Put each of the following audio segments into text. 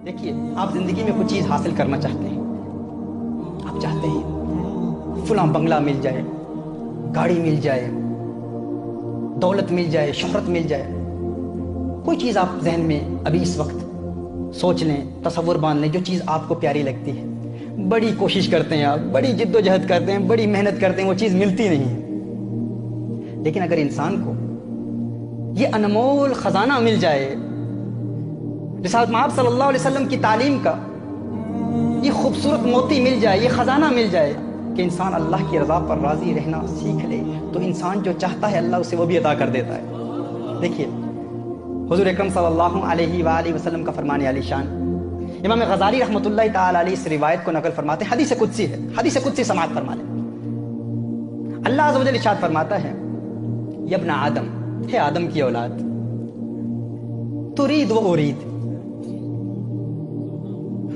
دیکھیے، آپ زندگی میں کچھ چیز حاصل کرنا چاہتے ہیں، آپ چاہتے ہیں فلاں بنگلہ مل جائے، گاڑی مل جائے، دولت مل جائے، شہرت مل جائے، کوئی چیز آپ ذہن میں ابھی اس وقت سوچ لیں، تصور باندھ لیں، جو چیز آپ کو پیاری لگتی ہے، بڑی کوشش کرتے ہیں آپ، بڑی جد و جہد کرتے ہیں، بڑی محنت کرتے ہیں، وہ چیز ملتی نہیں ہے۔ لیکن اگر انسان کو یہ انمول خزانہ مل جائے، رسالت مآب صلی اللہ علیہ وسلم کی تعلیم کا یہ خوبصورت موتی مل جائے، یہ خزانہ مل جائے کہ انسان اللہ کی رضا پر راضی رہنا سیکھ لے، تو انسان جو چاہتا ہے اللہ اسے وہ بھی عطا کر دیتا ہے۔ دیکھیے، حضور اکرم صلی اللہ علیہ وآلہ وسلم کا فرمان علی شان، امام غزالی رحمۃ اللہ تعالی علیہ اس روایت کو نقل فرماتے ہیں، حدیث قدسی ہے، حدیث قدسی سماعت فرما لیں۔ اللہ عز و جل ارشاد فرماتا ہے، یا ابن آدم، ہے آدم کی اولاد، ترید و ارید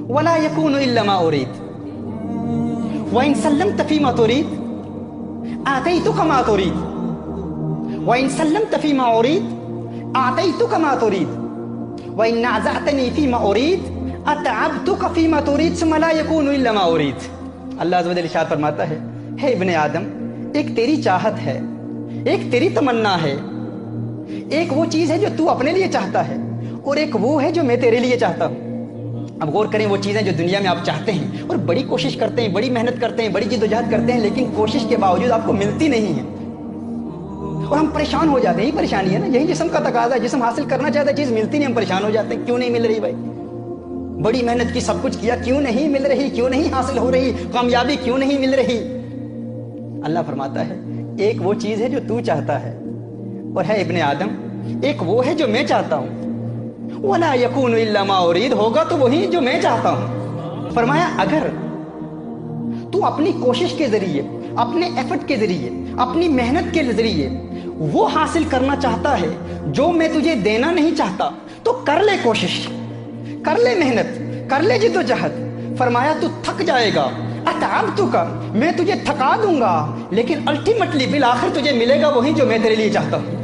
ولا يكون الا ما اريد وان سلمت فيما تريد اعطيتك ما تريد وان سلمت فيما اريد اعطيتك ما تريد وان نازعتني فيما اريد اتعبتك فيما تريد ثم لا يكون الا ما اريد۔ اللہ عز و جل ارشاد فرماتا ہے، ہے ابن آدم، ایک تیری چاہت ہے، ایک تیری تمنا ہے، ایک وہ چیز ہے جو تو اپنے لیے چاہتا ہے، اور ایک وہ ہے جو میں تیرے لیے چاہتا ہوں۔ اب غور کریں، وہ چیزیں جو دنیا میں آپ چاہتے ہیں اور بڑی کوشش کرتے ہیں، بڑی محنت کرتے ہیں، بڑی جد و جہد کرتے ہیں، لیکن کوشش کے باوجود آپ کو ملتی نہیں ہیں، اور ہم پریشان ہو جاتے ہیں۔ یہی پریشانی ہے نا، یہی جسم کا تقاضا ہے، جسم حاصل کرنا چاہتا ہے، چیز ملتی نہیں، ہم پریشان ہو جاتے ہیں، کیوں نہیں مل رہی بھائی؟ بڑی محنت کی، سب کچھ کیا، کیوں نہیں مل رہی، کیوں نہیں حاصل ہو رہی، کامیابی کیوں نہیں مل رہی؟ اللہ فرماتا ہے، ایک وہ چیز ہے جو تو چاہتا ہے، اور ہے ابن آدم، ایک وہ ہے جو میں چاہتا ہوں، وَلَا يَكُونُ إِلَّا مَا أُرِيدُ، ہوگا تو وہی جو میں چاہتا ہوں۔ فرمایا، اگر تو اپنی کوشش کے ذریعے، اپنے ایفرٹ کے ذریعے، اپنی محنت کے ذریعے وہ حاصل کرنا چاہتا ہے جو میں تجھے دینا نہیں چاہتا، تو کر لے کوشش، کر لے محنت، کر لے جد و جہد۔ فرمایا، تو تھک جائے گا، اتعبتک، میں تجھے تھکا دوں گا، لیکن الٹیمیٹلی بالآخر تجھے ملے گا وہی جو میں تیرے لیے چاہتا ہوں۔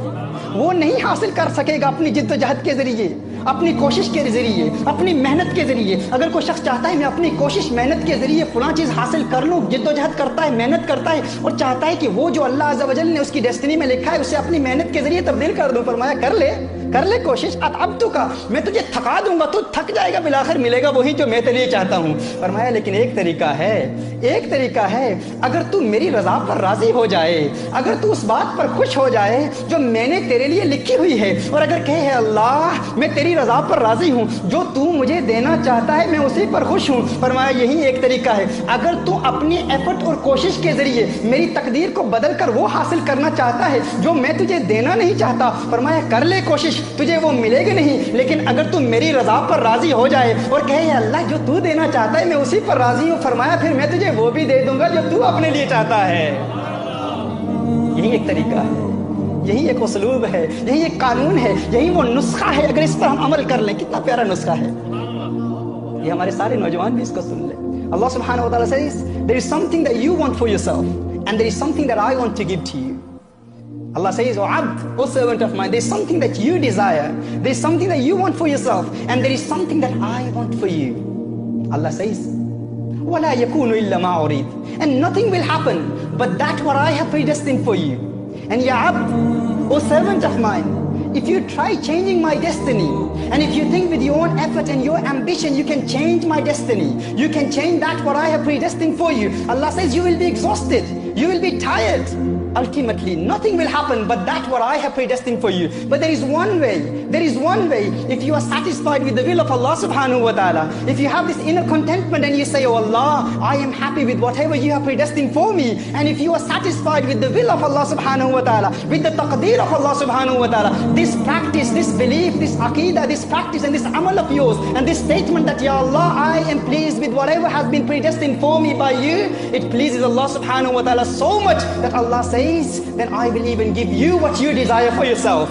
وہ نہیں حاصل کر سکے گا اپنی جد و جہد کے ذریعے، اپنی کوشش کے ذریعے، اپنی محنت کے ذریعے۔ اگر کوئی شخص چاہتا ہے میں اپنی کوشش محنت کے ذریعے فلاں چیز حاصل کر لوں، جد و جہد کرتا ہے، محنت کرتا ہے، اور چاہتا ہے کہ وہ جو اللہ عز و جل نے اس کی ڈیسٹنی میں لکھا ہے اسے اپنی محنت کے ذریعے تبدیل کر دوں، فرمایا کر لے کوشش، اتعبتک، میں تجھے تھکا دوں گا، تو تھک جائے گا، بالآخر ملے گا وہی جو میں تیرے لیے چاہتا ہوں۔ فرمایا، لیکن ایک طریقہ ہے، اگر تو میری رضا پر راضی ہو جائے، اگر تو اس بات پر خوش ہو جائے جو میں نے تیرے لیے لکھی ہوئی ہے، اور اگر کہے ہے اللہ میں تیری رضا پر راضی ہوں، جو تو مجھے دینا چاہتا ہے میں اسی پر خوش ہوں۔ فرمایا، یہی ایک طریقہ ہے، اگر تو اپنی ایفرٹ اور کوشش کے ذریعے میری تقدیر کو بدل کر وہ حاصل کرنا چاہتا ہے جو میں تجھے دینا نہیں چاہتا، فرمایا کر لے کوشش، تجھے وہ ملے گا نہیں، لیکن اگر تو میری رضا پر راضی ہو جائے اور کہے ہے اللہ جو تو دینا چاہتا ہے میں اسی پر راضی ہوں، فرمایا پھر میں تجھے وہ بھی دے دوں گا جو تو اپنے لیے چاہتا ہے۔ یہی ایک طریقہ ہے، یہی ایک اسلوب ہے، یہی ایک قانون ہے، یہی وہ نسخہ ہے، اگر اس پر ہم عمل کر لیں، کتنا پیارا نسخہ ہے، یہ ہمارے سارے نوجوان بھی اس کو سن لیں۔ اللہ سبحانہ و تعالیٰ says there is something that you want for yourself and there is something that I want to give to you. Allah says, O abd, O servant of mine, there is something that you desire, there is something that you want for yourself, and there is something that I want for you. Allah says, وَلَا يَكُونُ إِلَّا مَا أُرِيدُ, and nothing will happen but that what I have predestined for you. And ya abd, O servant of mine, if you try changing my destiny, and if you think with your own effort and your ambition you can change my destiny, you can change that what I have predestined for you, Allah says you will be exhausted, you will be tired. Ultimately, nothing will happen but that what I have predestined for you. But there is one way, if you are satisfied with the will of Allah subhanahu wa ta'ala, if you have this inner contentment and you say, oh Allah, I am happy with whatever you have predestined for me, and if you are satisfied with the will of Allah subhanahu wa ta'ala, with the taqdeer of Allah subhanahu wa ta'ala, this practice, this belief, this aqeedah, this practice and this amal of yours, and this statement that, Ya Allah, I am pleased with whatever has been predestined for me by you, it pleases Allah subhanahu wa ta'ala so much that Allah says, then I will even give you what you desire for yourself.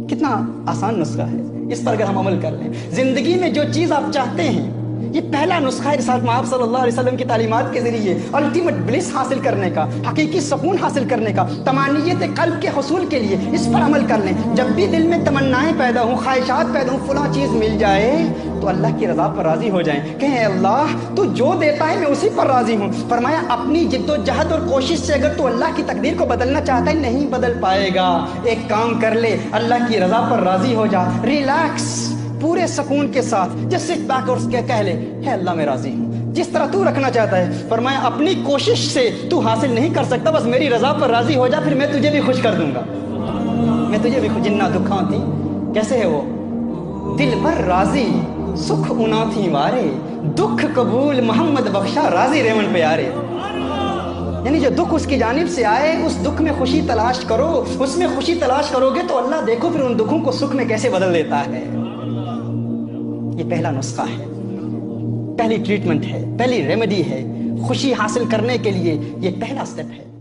کتنا آسان نسخہ ہے، اس پر اگر ہم عمل کر لیں، زندگی میں جو چیز آپ چاہتے ہیں یہ پہلا نسخہ ہے رسالت مآب صلی اللہ علیہ وسلم کی تعلیمات کے ذریعے الٹیمیٹ بلس حاصل کرنے کا، حقیقی سکون حاصل کرنے کا، تمانیت قلب کے حصول کے لیے اس پر عمل کر لیں۔ جب بھی دل میں تمنائیں پیدا ہوں، خواہشات پیدا ہوں، فلاں چیز مل جائے تو اللہ کی رضا پر راضی ہو جائیں، کہیں اے اللہ تو جو دیتا ہے میں اسی پر راضی ہوں۔ فرمایا اپنی جد و جہد اور کوشش سے اگر تو اللہ کی تقدیر کو بدلنا چاہتا ہے نہیں بدل پائے گا، ایک کام کر لے، اللہ کی رضا پر راضی ہو جا، ریلیکس، پورے سکون کے ساتھ جس سٹ بیک اور کہہ لے ہے اللہ میں راضی ہوں جس طرح تو رکھنا چاہتا ہے۔ فرمایا اپنی کوشش سے تو حاصل نہیں کر سکتا، بس میری رضا پر راضی ہو جا، پھر میں تجھے بھی خوش کر دوں گا، میں تجھے بھی خوش۔ جنہ دکھاں تھی کیسے ہے وہ، دل بر راضی سکھ انا تھی وارے، دکھ قبول محمد بخشا راضی ریون پیارے۔ یعنی جو دکھ اس کی جانب سے آئے اس دکھ میں خوشی تلاش کرو، اس میں خوشی تلاش کرو گے تو اللہ دیکھو پھر ان دکھوں کو سکھ میں کیسے بدل دیتا ہے۔ یہ پہلا نسخہ ہے، پہلی ٹریٹمنٹ ہے، پہلی ریمیڈی ہے، خوشی حاصل کرنے کے لیے یہ پہلا سٹیپ ہے۔